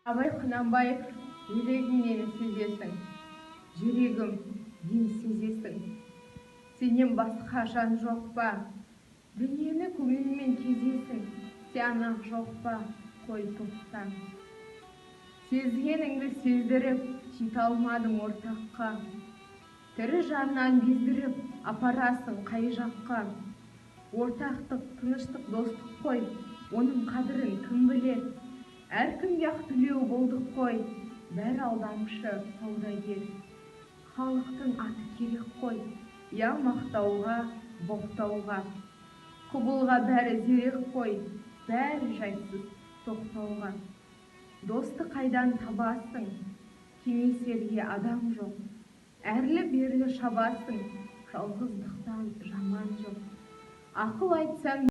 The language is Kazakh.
Абай Құнанбаев, жүрегіңнен сезесің, жүрегім ен сезесің. Сенен басқа жан жоқ па? Дүниені көңілмен кезесің, сиянақ жоқ па? Қой тоқта. Сезгеніңді сездіріп, жете алмадың ортаққа. Тірі жаннан бездіріп, апарасың қай жаққа. Ортақтық, тыныштық, достық қой, оның қадірін кім білер? Әркімге ақ төлеу болдық қой, бәрі алдамшы саудагер. Халықтың аты керек қой, я мақтауға, боқтауға. Құбылға бәрі зерек қой, бәрі жайсыз тоқтауға. Досты қайдан табасың, кеңесерге адам жоқ. Әрлі-берлі шабасың, жалғыздықтан жаман жоқ. Ақыл айтсаң